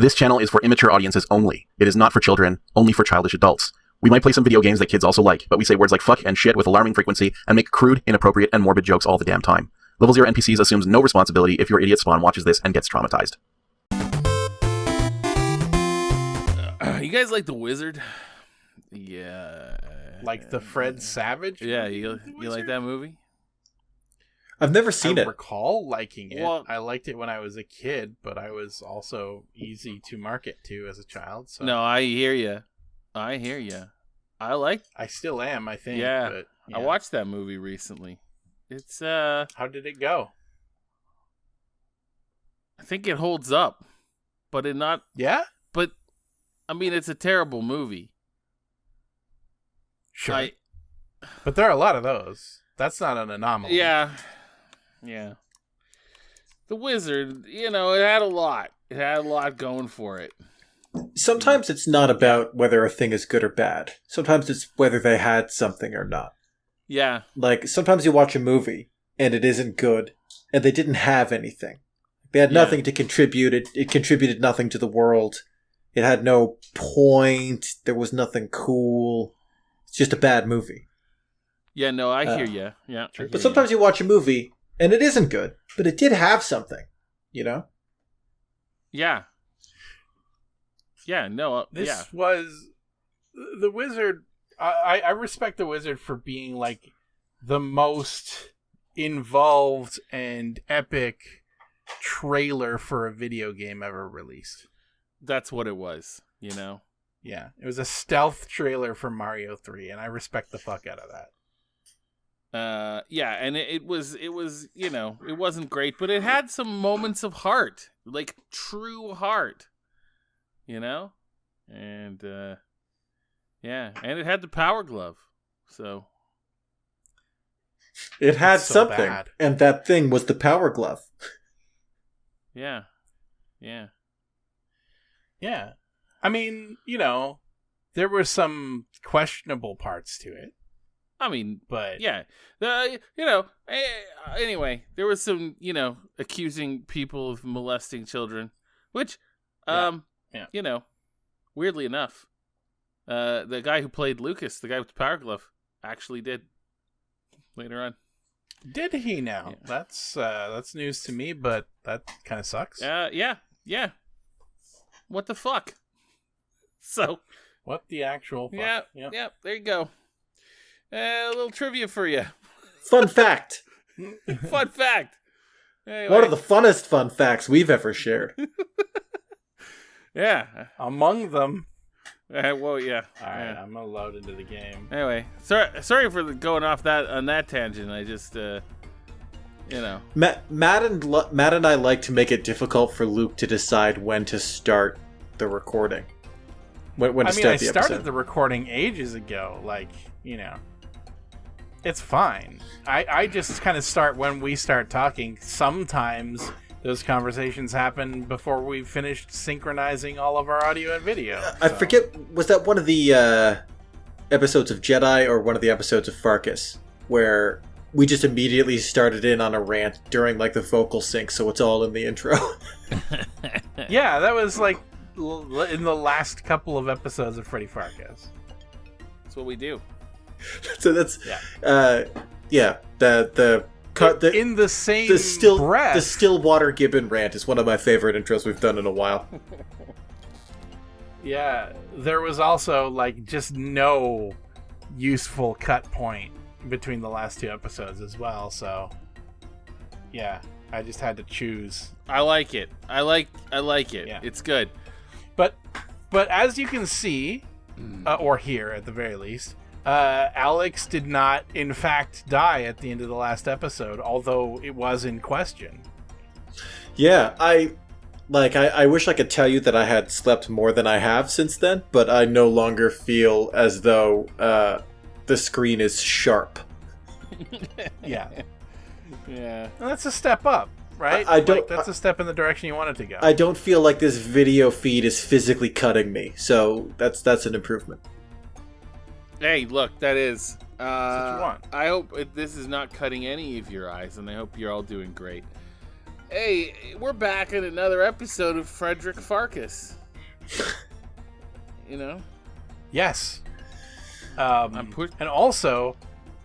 This channel is for immature audiences only. It is not for children, only for childish adults. We might play some video games that kids also like, but we say words like fuck and shit with alarming frequency and make crude, inappropriate, and morbid jokes all the damn time. Level 0 NPCs assumes no responsibility if your idiot spawn watches this and gets traumatized. You guys like The Wizard? Yeah. Like the Fred Savage? Yeah, you like that movie? I've never seen it. I recall liking it. Well, I liked it when I was a kid, but I was also easy to market to as a child. So no, I hear you. I still am, I think. Yeah, but, I watched that movie recently. It's How did it go? I think it holds up, but Yeah? But I mean, it's a terrible movie. Sure. But there are a lot of those. That's not an anomaly. Yeah. The Wizard, it had a lot. It had a lot going for it. Sometimes it's not about whether a thing is good or bad. Sometimes it's whether they had something or not. Yeah. Like, sometimes you watch a movie and it isn't good, and they didn't have anything. They had nothing to contribute. It contributed nothing to the world. It had no point. There was nothing cool. It's just a bad movie. Yeah, no, I hear you. Yeah. But sometimes you watch a movie and it isn't good, but it did have something, Yeah. Yeah, no. This was The Wizard. I respect The Wizard for being like the most involved and epic trailer for a video game ever released. That's what it was, Yeah, it was a stealth trailer for Mario 3, and I respect the fuck out of that. Yeah, and it was it wasn't great, but it had some moments of heart, like true heart, and and it had the Power Glove, so it had so something, bad. And that thing was the Power Glove. Yeah. I mean, there were some questionable parts to it. I mean, but yeah, anyway, there was some, accusing people of molesting children, which, weirdly enough, the guy who played Lucas, the guy with the Power Glove, actually did later on. Did he now? Yeah. That's news to me, but that kind of sucks. Yeah. What the fuck? So. What the actual fuck? Yeah, there you go. A little trivia for you. Fun fact. Fun fact. Anyway. One of the funnest fun facts we've ever shared. Yeah. Among them. Well, yeah. All right, I'm gonna load into the game. Anyway, sorry for going off on that tangent. I just, Matt and I like to make it difficult for Luke to decide when to start the recording. When to start the episode. I started the recording ages ago. It's fine. I just kind of start when we start talking. Sometimes those conversations happen before we've finished synchronizing all of our audio and video. I forget, was that one of the episodes of Jedi or one of the episodes of Pharkas where we just immediately started in on a rant during the vocal sync, so it's all in the intro? Yeah, that was in the last couple of episodes of Freddy Pharkas. That's what we do. So that's in the same breath. The Stillwater Gibbon rant is one of my favorite intros we've done in a while. Yeah, there was also just no useful cut point between the last two episodes as well. So yeah, I just had to choose. I like it. I like it. Yeah. It's good. But as you can see, or hear at the very least, Alex did not, in fact, die at the end of the last episode, although it was in question. Yeah, I wish I could tell you that I had slept more than I have since then, but I no longer feel as though the screen is sharp. Yeah. Yeah. Well, that's a step up, right? That's a step in the direction you want it to go. I don't feel like this video feed is physically cutting me, so that's an improvement. Hey, look, that is. That's what you want. I hope this is not cutting any of your eyes, and I hope you're all doing great. Hey, we're back in another episode of Freddy Pharkas. You know? Yes. And also,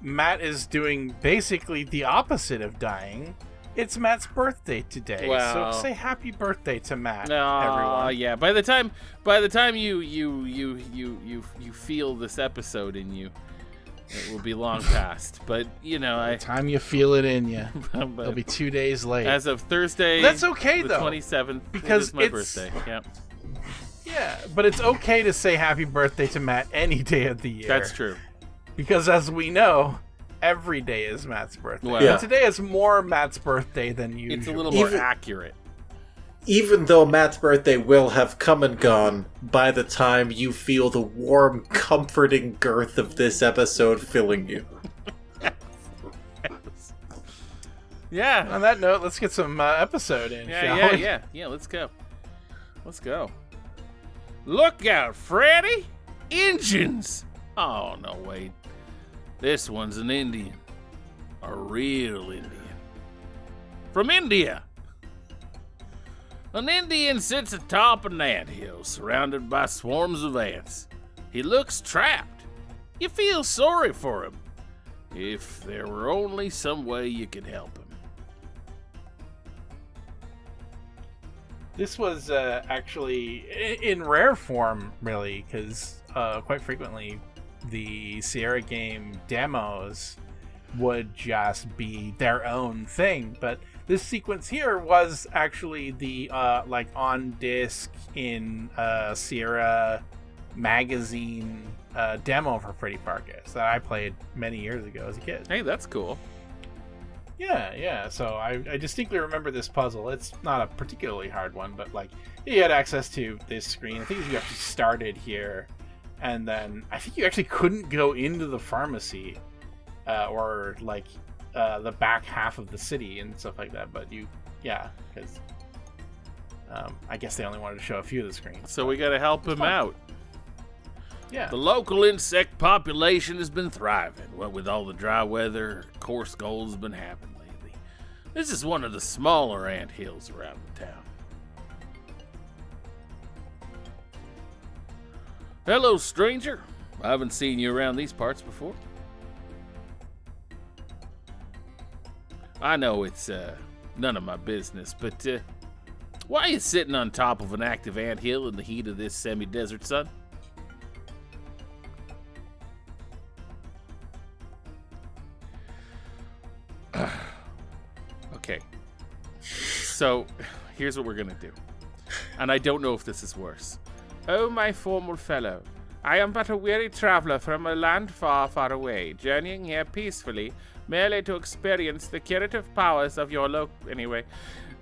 Matt is doing basically the opposite of dying. It's Matt's birthday today, Wow. so say happy birthday to Matt, No, everyone. yeah. By the time you feel this episode in you, it will be long past. But you know, By the time you feel it in you, it'll be 2 days late. as of Thursday, That's okay, the though, 27th, because it is my it's- birthday. Yeah, Yeah, but it's okay to say happy birthday to Matt any day of the year. that's true. Because as we know, every day is Matt's birthday. Well, Yeah. And today is more Matt's birthday than usual. It's a little more Even- accurate. Even though Matt's birthday will have come and gone by the time you feel the warm, comforting girth of this episode filling you. Yeah, On that note, let's get some episode in, shall we? yeah. Let's go. Look out, Freddy! Engines! Oh no, wait. This one's an Indian. A real Indian. From India. An Indian sits atop an anthill surrounded by swarms of ants. He looks trapped. You feel sorry for him. If there were only some way you could help him. This was actually in rare form, really, because quite frequently the Sierra game demos would just be their own thing. But this sequence here was actually the like on disc in Sierra magazine demo for Freddy Pharkas that I played many years ago as a kid. Hey, that's cool. Yeah. So I distinctly remember this puzzle. It's not a particularly hard one, but like you had access to this screen. I think you actually started here, and then I think you actually couldn't go into the pharmacy or like the back half of the city and stuff like that. But because I guess they only wanted to show a few of the screens. So we gotta help him fun. out. Yeah. The local insect population has been thriving. What with all the dry weather, Coarsegold has been happening lately. This is one of the smaller ant hills around the town. Hello, stranger. I haven't seen you around these parts before. I know it's none of my business, but why are you sitting on top of an active ant hill in the heat of this semi-desert sun? Okay. So, here's what we're gonna do. And I don't know if this is worse. Oh, my formal fellow, I am but a weary traveler from a land far, far away, journeying here peacefully, merely to experience the curative powers of your Anyway,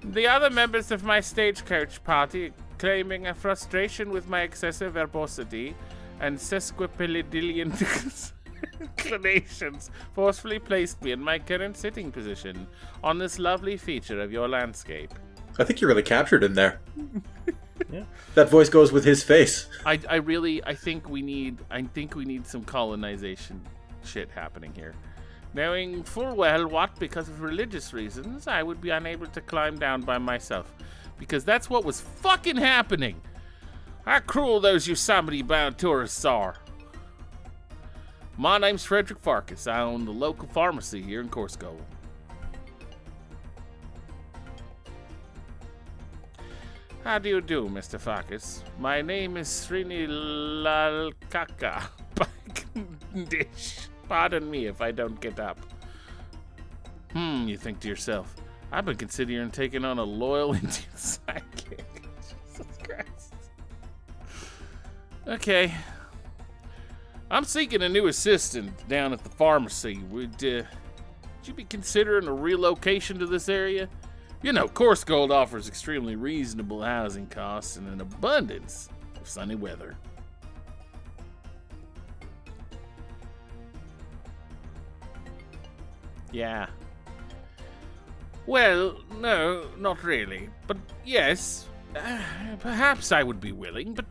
the other members of my stagecoach party, claiming a frustration with my excessive verbosity and sesquipedalian inclinations, forcefully placed me in my current sitting position on this lovely feature of your landscape. I think you really captured him there. Yeah. That voice goes with his face. I think we need some colonization shit happening here. Knowing full well what, because of religious reasons, I would be unable to climb down by myself. Because that's what was fucking happening. How cruel those Yosemite-bound tourists are. My name's Freddy Pharkas. I own the local pharmacy here in Coarsegold. How do you do, Mr. Pharkas? My name is Srini Lalkaka. Pardon me if I don't get up. You think to yourself, I've been considering taking on a loyal Indian sidekick. Jesus Christ. Okay. I'm seeking a new assistant down at the pharmacy. Would you be considering a relocation to this area? You know, Coarsegold offers extremely reasonable housing costs and an abundance of sunny weather. Yeah. Well, no, not really. But yes, perhaps I would be willing, but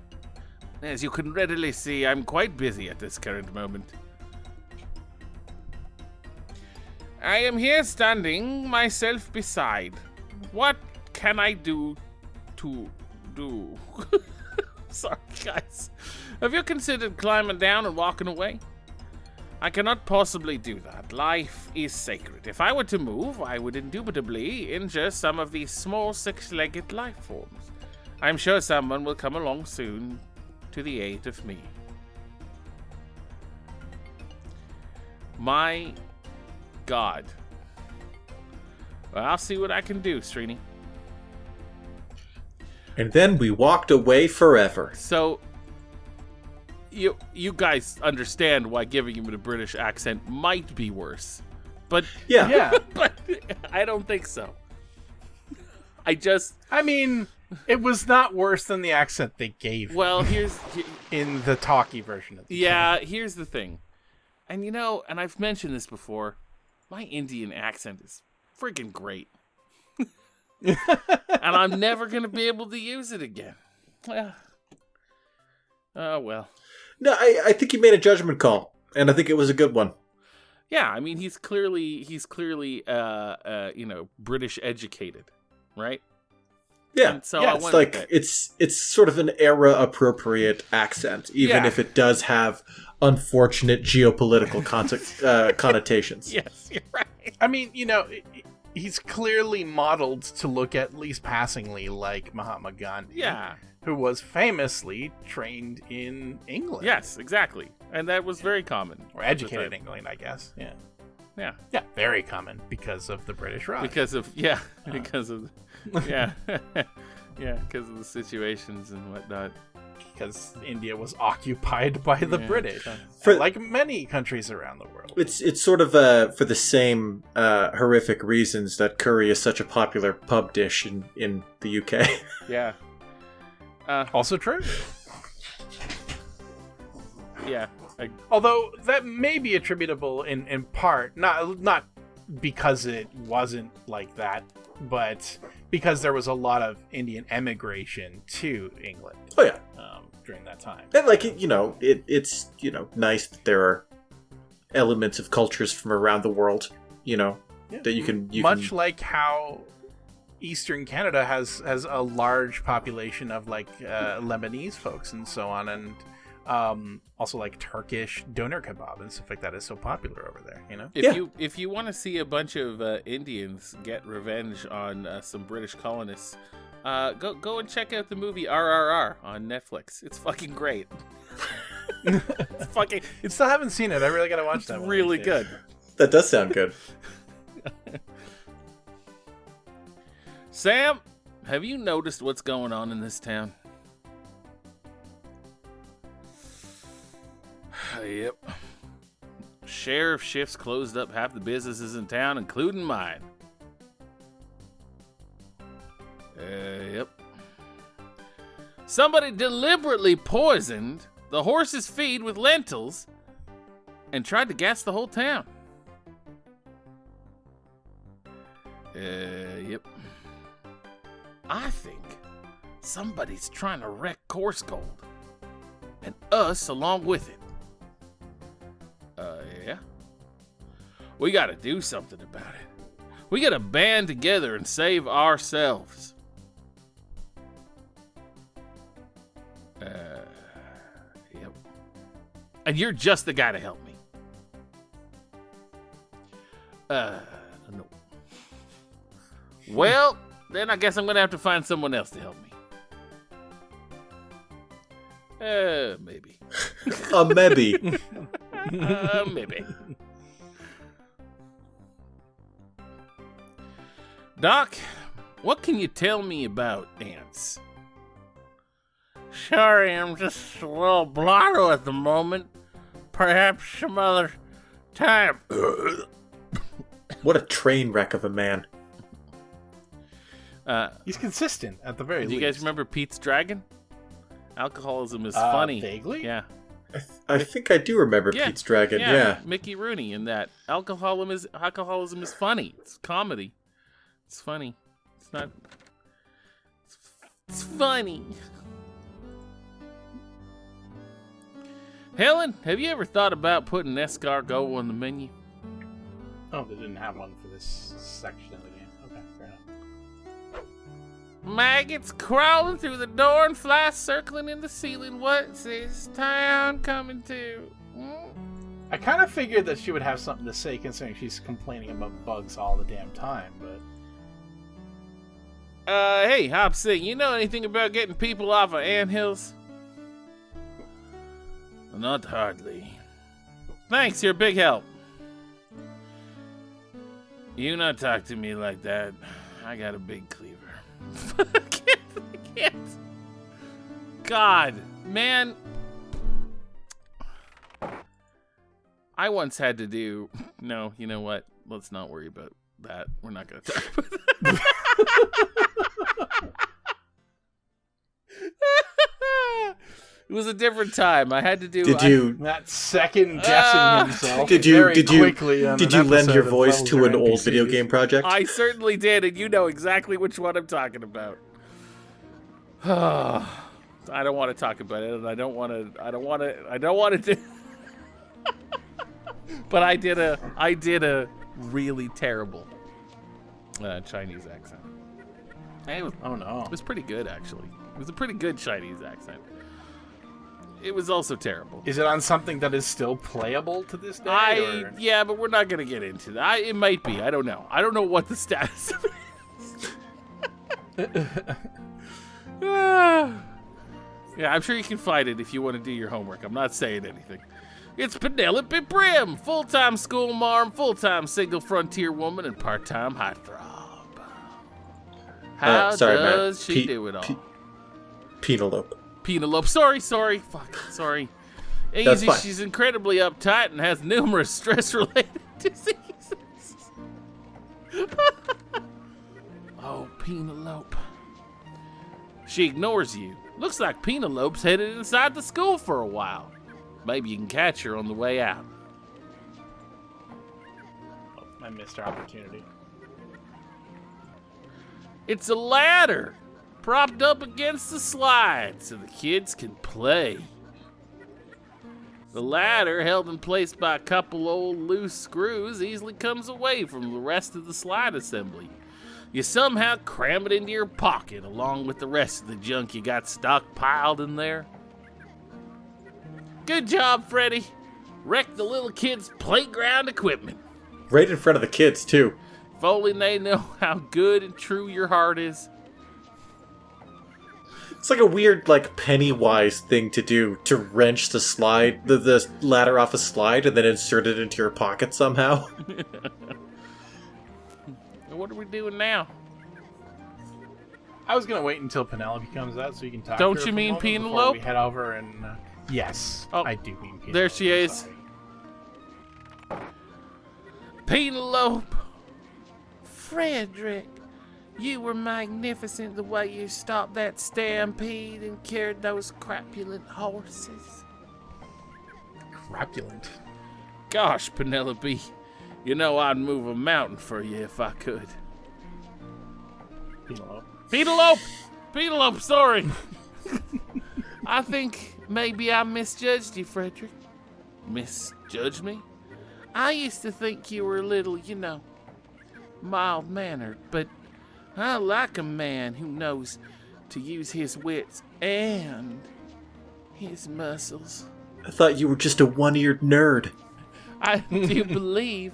as you can readily see, I'm quite busy at this current moment. I am here standing myself beside. What can I do to do? Sorry, guys. Have you considered climbing down and walking away? I cannot possibly do that. Life is sacred. If I were to move, I would indubitably injure some of these small six-legged life forms. I'm sure someone will come along soon to the aid of me. My God. Well, I'll see what I can do, Srini. And then we walked away forever. So, you guys understand why giving him a British accent might be worse. But Yeah. but I don't think so. I mean, it was not worse than the accent they gave well, in the talkie version of the here's the thing. And and I've mentioned this before, my Indian accent is freaking great. And I'm never going to be able to use it again. Oh, well. No, I think you made a judgment call, and I think it was a good one. Yeah, I mean, he's clearly British educated, right? Yeah. And so yeah, I it's wanted like that. it's sort of an era appropriate accent, even Yeah. if it does have unfortunate geopolitical connotations. Yes, you're right. I mean, he's clearly modeled to look at least passingly like Mahatma Gandhi. Yeah. Who was famously trained in England. Yes, exactly. And that was very common. Or educated in England, I guess. Yeah. Yeah. Yeah, very common because of the British Raj. Because of because of because of the situations and whatnot. Because India was occupied by the British, For- like many countries around the world. It's sort of for the same horrific reasons that curry is such a popular pub dish in the UK. Yeah. Also true. Yeah. Although that may be attributable in part, not because it wasn't like that, but because there was a lot of Indian emigration to England. Oh yeah. During that time. And it's nice that there are elements of cultures from around the world, that you can much like how Eastern Canada has a large population of Lebanese folks and so on, and also like Turkish doner kebab and stuff like that is so popular over there. If you want to see a bunch of Indians get revenge on some British colonists, go and check out the movie RRR on Netflix. It's fucking great. Still haven't seen it. I really gotta watch that. It's one really these days. good. That does sound good. Sam, have you noticed what's going on in this town? Yep. Sheriff shifts closed up half the businesses in town, including mine. Yep. Somebody deliberately poisoned the horse's feed with lentils and tried to gas the whole town. Yep. I think somebody's trying to wreck Coarsegold. And us along with it. Yeah. We gotta do something about it. We gotta band together and save ourselves. Yep. And you're just the guy to help me. No. Well, then I guess I'm gonna have to find someone else to help me. Maybe. Maybe. Maybe. Doc, what can you tell me about ants? Sorry, I'm just a little blotto at the moment. Perhaps some other time. What a train wreck of a man. He's consistent at the very least. Do you guys remember Pete's Dragon? Alcoholism is funny. Vaguely? Yeah. I think I do remember Pete's Dragon. Yeah. Mickey Rooney in that. Alcoholism is funny. It's comedy. It's funny. It's not. It's funny. Helen, have you ever thought about putting escargot on the menu? Oh, they didn't have one for this section of the game. Okay, fair enough. Maggots crawling through the door and flies circling in the ceiling. What's this town coming to? I kind of figured that she would have something to say, considering she's complaining about bugs all the damn time, but... Hey, Hopsing, you know anything about getting people off of anthills? Not hardly. Thanks, you're a big help. You not talk to me like that. I got a big cleaver. I can't. God, man. I once had to do... No, you know what? Let's not worry about that. We're not going to talk about that. It was a different time. I had to do... That second guessing himself Did you lend your of voice Levels to Your an old NPCs. video game project? I certainly did, and you know exactly which one I'm talking about. I don't want to talk about it, and I don't want to do... But I did a really terrible Chinese accent. Oh no. It was pretty good, actually. It was a pretty good Chinese accent. It was also terrible. Is it on something that is still playable to this day? Yeah, but we're not going to get into that. It might be. I don't know. I don't know what the status of it is. Yeah, I'm sure you can find it if you want to do your homework. I'm not saying anything. It's Penelope Prim, full-time school marm, full-time single frontier woman, and part-time heartthrob. How does she do it all? Penelope. Penelope. Sorry. Fuck, sorry. That's Easy, fine. she's incredibly uptight and has numerous stress-related diseases. Oh, Penelope. She ignores you. Looks like Penelope's headed inside the school for a while. Maybe you can catch her on the way out. Oh, I missed our opportunity. It's a ladder propped up against the slide so the kids can play. The ladder, held in place by a couple old loose screws, easily comes away from the rest of the slide assembly. You somehow cram it into your pocket along with the rest of the junk you got stockpiled in there. Good job, Freddy. Wrecked the little kids' playground equipment. Right in front of the kids, too. If only they know how good and true your heart is. It's like a weird, Pennywise thing to do, to wrench the slide, the ladder off a slide and then insert it into your pocket somehow. What are we doing now? I was gonna wait until Penelope comes out so you can talk Don't to her you for a mean moment before Penelope? we head over and... yes, Oh, I do mean Penelope. there she I'm is. sorry. Penelope. Frederick, you were magnificent the way you stopped that stampede and carried those crapulent horses. Crapulent. Gosh, Penelope, you know I'd move a mountain for you if I could. Penelope, sorry. I think maybe I misjudged you, Frederick. Misjudged me? I used to think you were a little, mild-mannered, but I like a man who knows to use his wits and his muscles. I thought you were just a one-eared nerd. I do believe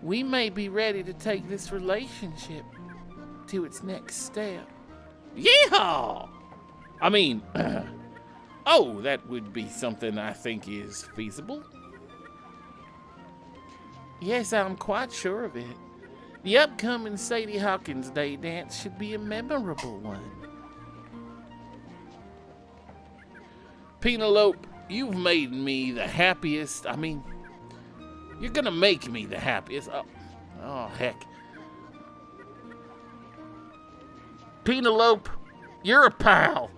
we may be ready to take this relationship to its next step. Yeehaw! I mean, that would be something I think is feasible. Yes, I'm quite sure of it. The upcoming Sadie Hawkins Day dance should be a memorable one. Penelope, you've made me the happiest. I mean, you're gonna make me the happiest. Oh heck. Penelope, you're a pal.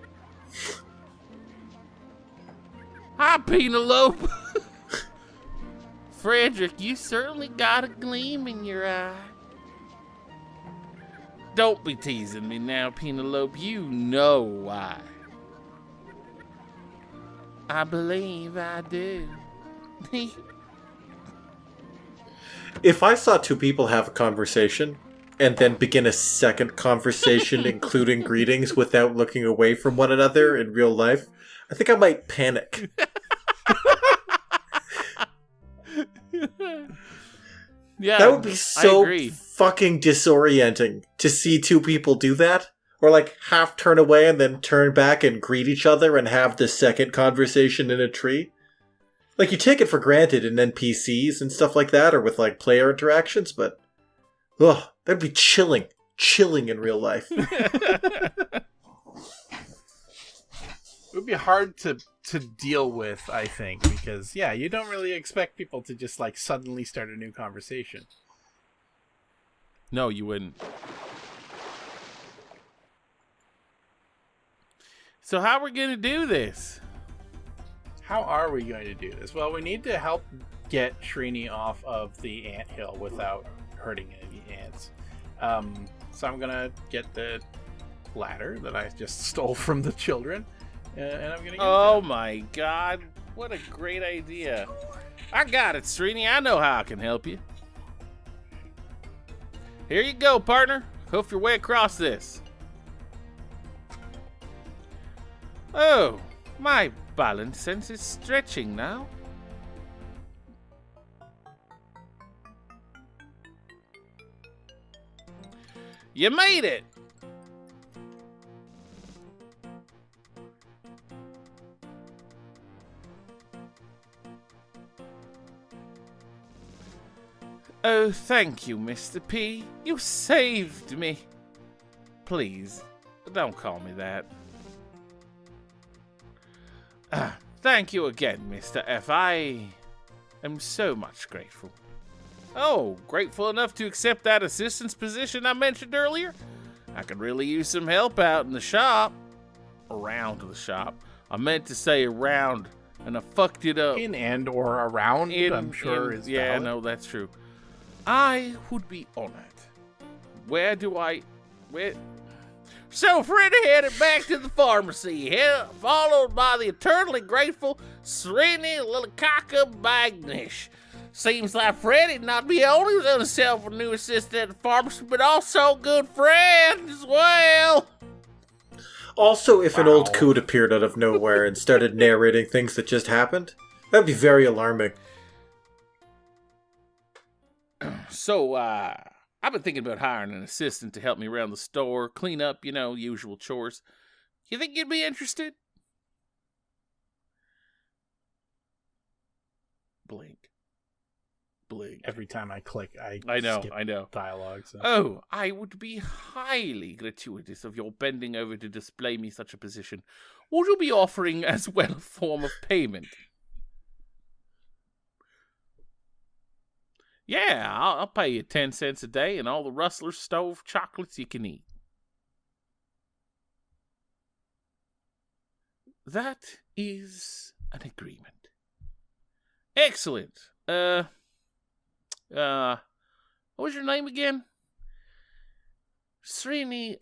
Hi, Penelope. Frederick, you certainly got a gleam in your eye. Don't be teasing me now, Penelope. You know why. I believe I do. If I saw two people have a conversation, and then begin a second conversation, including greetings, without looking away from one another in real life, I think I might panic. Yeah, That would be I so agree. fucking disorienting to see two people do that. Or like half turn away and then turn back and greet each other and have the second conversation in a tree. Like, you take it for granted in NPCs and stuff like that, or with like player interactions, but ugh, that'd be chilling in real life. It would be hard to deal with, I think, because, yeah, you don't really expect people to just, like, suddenly start a new conversation. No, you wouldn't. So how are we going to do this? How are we going to do this? Well, we need to help get Srini off of the anthill without hurting any ants. So I'm going to get the ladder that I just stole from the children, and I'm going to use Oh it. my god, what a great idea. I got it, Srini. I know how I can help you. Here you go, partner. Hoof your way across this. Oh, my balance sense is stretching now. You made it! Oh, thank you, Mr. P. You saved me. Please, don't call me that. Thank you again, Mr. F. I am so much grateful. Oh, grateful enough to accept that assistant's position I mentioned earlier? I could really use some help out in the shop. Around the shop. I meant to say around, and I fucked it up. In and or around, I'm sure is yeah, valid. no, that's true. I would be honored. Where? So Freddy headed back to the pharmacy, followed by the eternally grateful Srini Bagnish. Seems like Freddy not be only was himself a new assistant at the pharmacy, but also a good friend as well. Also, if an old coot appeared out of nowhere and started narrating things that just happened, that'd be very alarming. So, I've been thinking about hiring an assistant to help me around the store, clean up, usual chores. You think you'd be interested? Blink. Every time I click, I know, skip I know. dialogue. So. Oh, I would be highly gratuitous of your bending over to display me such a position. Would you be offering as well a form of payment? Yeah, I'll pay you 10 cents a day and all the Rustler stove chocolates you can eat. That is an agreement. Excellent. What was your name again? Srini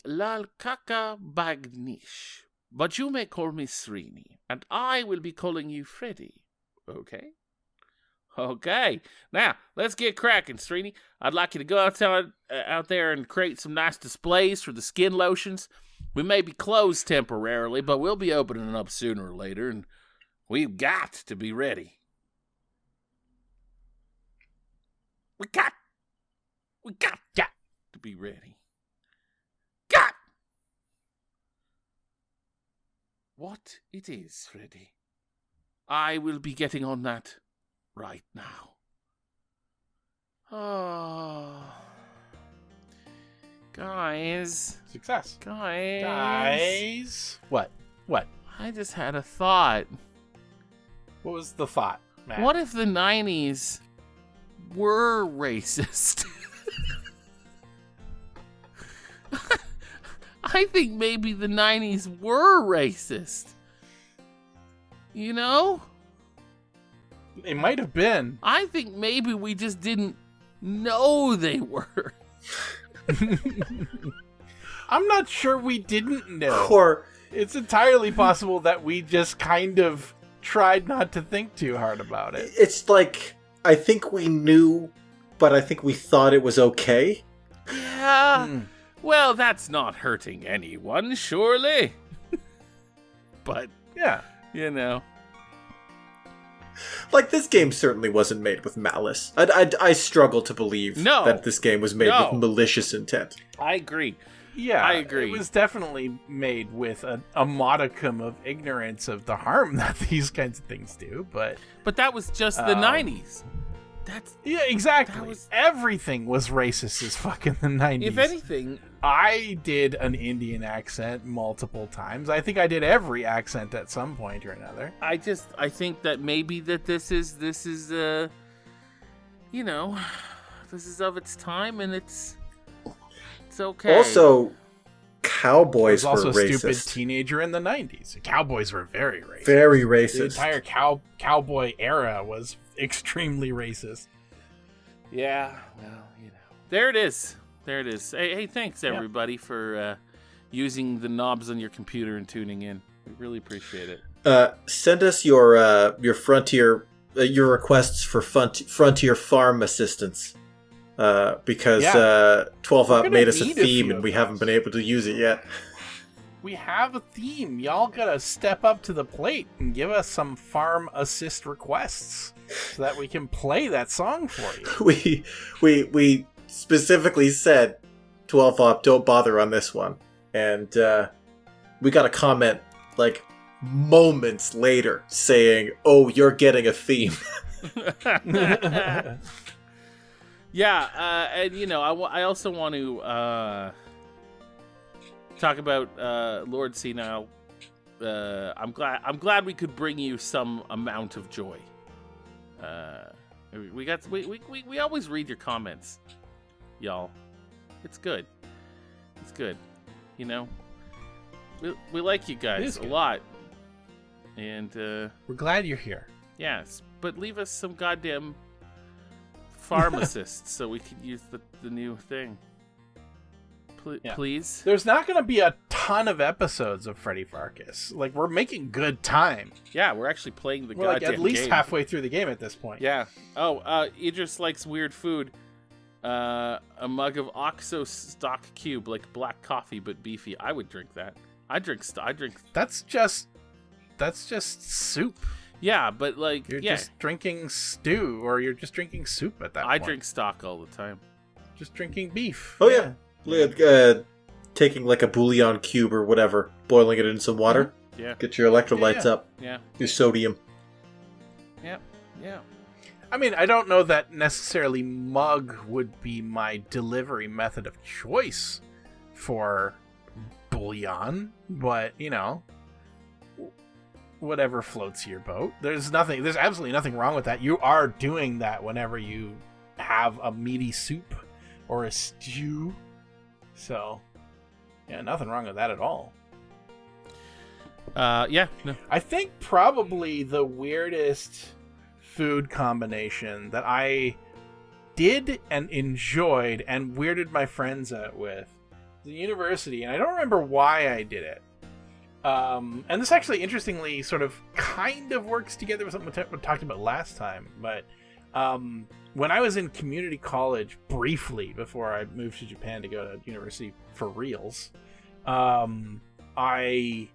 Bagnish. But you may call me Srini, and I will be calling you Freddy. Okay? Okay. Now, let's get cracking, Srini. I'd like you to go out there and create some nice displays for the skin lotions. We may be closed temporarily, but we'll be opening up sooner or later, and we've got to be ready. We got to be ready. Got! What it is, Freddy. I will be getting on that right now. Oh. Guys. Success. Guys. What? I just had a thought. What was the thought, Matt? What if the 90s were racist? I think maybe the 90s were racist. You know? It might have been. I think maybe we just didn't know they were. I'm not sure we didn't know. Or It's entirely possible that we just kind of tried not to think too hard about it. it's like, I think we knew, but I think we thought it was okay. Yeah. Well, that's not hurting anyone, surely. But, Yeah. you know. Like, this game certainly wasn't made with malice. I struggle to believe that this game was made with malicious intent. I agree. Yeah, I agree. It was definitely made with a modicum of ignorance of the harm that these kinds of things do, but that was just the 90s. Yeah, exactly. Everything was racist as fuck in the 90s. If anything, I did an Indian accent multiple times. I think I did every accent at some point or another. I think that maybe that this is you know, this is of its time and it's okay. Also, cowboys There was also were a stupid racist. Teenager in the 90s. Cowboys were very racist. Very The racist. entire cowboy era was extremely racist. Yeah, well, you know. There it is. Hey, thanks everybody for using the knobs on your computer and tuning in. We really appreciate it. Send us your frontier your requests for frontier farm assistance. Because 12 Up made us a theme and we haven't been able to use it yet. We have a theme. Y'all gotta step up to the plate and give us some farm assist requests so that we can play that song for you. We specifically said 12 Up, don't bother on this one. And we got a comment like moments later saying, "Oh, you're getting a theme." Yeah, and you know, I also want to talk about Lord Senile. I'm glad we could bring you some amount of joy. We always read your comments, y'all. It's good. It's good. You know, we like you guys a lot, and we're glad you're here. Yes, but leave us some goddamn pharmacists so we could use the new thing. Please. There's not going to be a ton of episodes of Freddy Pharkas. Like, we're making good time. Yeah, we're actually playing the we're goddamn like at least game. halfway through the game at this point. Yeah. Oh, Idris likes weird food. A mug of Oxo stock cube, like black coffee but beefy. I would drink that. I drink. That's just soup. Yeah, but like you're just drinking stew, or you're just drinking soup at that point. I drink stock all the time. Just drinking beef. Oh yeah. Taking like a bouillon cube or whatever, boiling it in some water. Yeah. Get your electrolytes up. Yeah. Your sodium. Yeah. Yeah. I mean, I don't know that necessarily mug would be my delivery method of choice for bouillon, but you know, whatever floats your boat. There's absolutely nothing wrong with that. You are doing that whenever you have a meaty soup or a stew. So, yeah, nothing wrong with that at all. Yeah. No. I think probably the weirdest food combination that I did and enjoyed and weirded my friends out with the university, and I don't remember why I did it. And this actually, interestingly, sort of kind of works together with something we talked about last time. But when I was in community college briefly before I moved to Japan to go to university for reals, I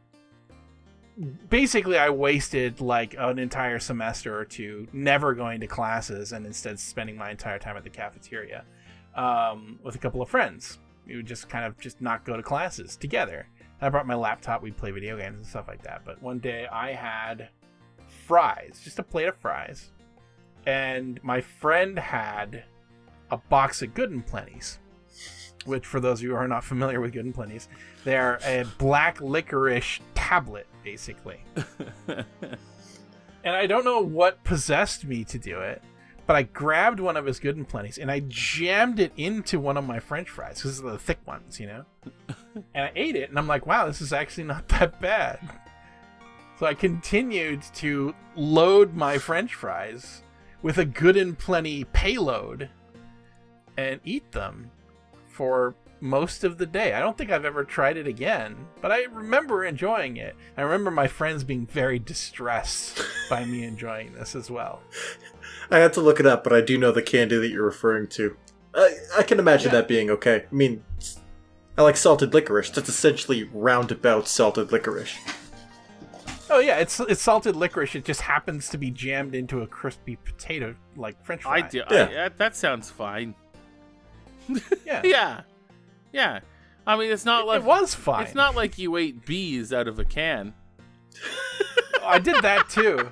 wasted like an entire semester or two never going to classes and instead spending my entire time at the cafeteria with a couple of friends. We would just kind of not go to classes together. I brought my laptop, we'd play video games and stuff like that. But one day I had fries, just a plate of fries. And my friend had a box of Good and Plenty's, which for those of you who are not familiar with Good and Plenty's, they're a black licorice tablet, basically. And I don't know what possessed me to do it, but I grabbed one of his Good and Plenty's and I jammed it into one of my French fries, because they're the thick ones, you know? And I ate it, and I'm like, wow, this is actually not that bad. So I continued to load my French fries with a Good and Plenty payload and eat them for most of the day. I don't think I've ever tried it again, but I remember enjoying it. I remember my friends being very distressed by me enjoying this as well. I had to look it up, but I do know the candy that you're referring to. I can imagine that being okay. I mean, I like salted licorice. That's essentially roundabout salted licorice. Oh yeah, it's salted licorice. It just happens to be jammed into a crispy potato like French fry. That sounds fine. Yeah. Yeah. I mean, it's not like it was fine. It's not like you ate bees out of a can. I did that too.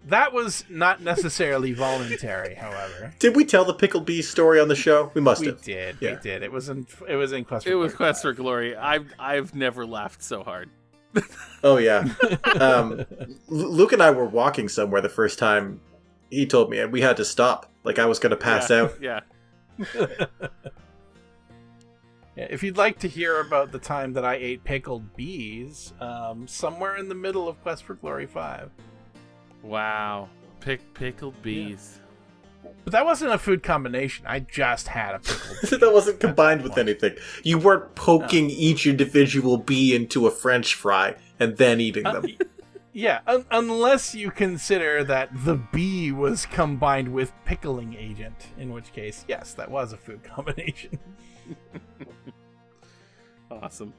That was not necessarily voluntary, however. Did we tell the pickled bees story on the show? We must have. We did. It was in Quest for Glory. It was Quest for Glory. I've never laughed so hard. Oh yeah. Luke and I were walking somewhere the first time he told me, and we had to stop. Like I was going to pass out. Yeah. Yeah, if you'd like to hear about the time that I ate pickled bees, somewhere in the middle of Quest for Glory 5. Wow. Pickled bees. But that wasn't a food combination. I just had a pickled bee. That wasn't combined with anything. You weren't poking each individual bee into a French fry and then eating them. Yeah, unless you consider that the bee was combined with pickling agent, in which case, yes, that was a food combination. Awesome.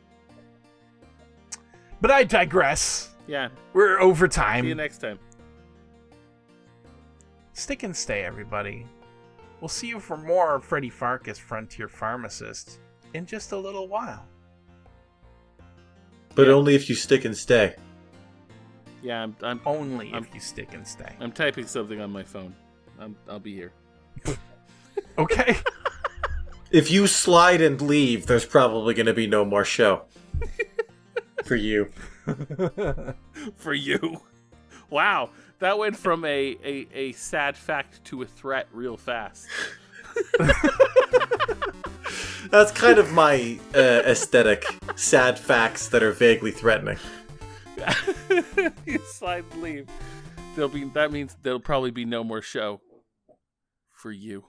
But I digress. Yeah. We're over time. See you next time. Stick and stay, everybody. We'll see you for more Freddy Pharkas Frontier Pharmacist in just a little while. But only if you stick and stay. Yeah, I'm only if you stick and stay. I'm typing something on my phone. I'll be here. Okay. If you slide and leave, there's probably going to be no more show. For you. For you. Wow. That went from a sad fact to a threat real fast. That's kind of my aesthetic. Sad facts that are vaguely threatening. You slide and leave. That means there'll probably be no more show. For you.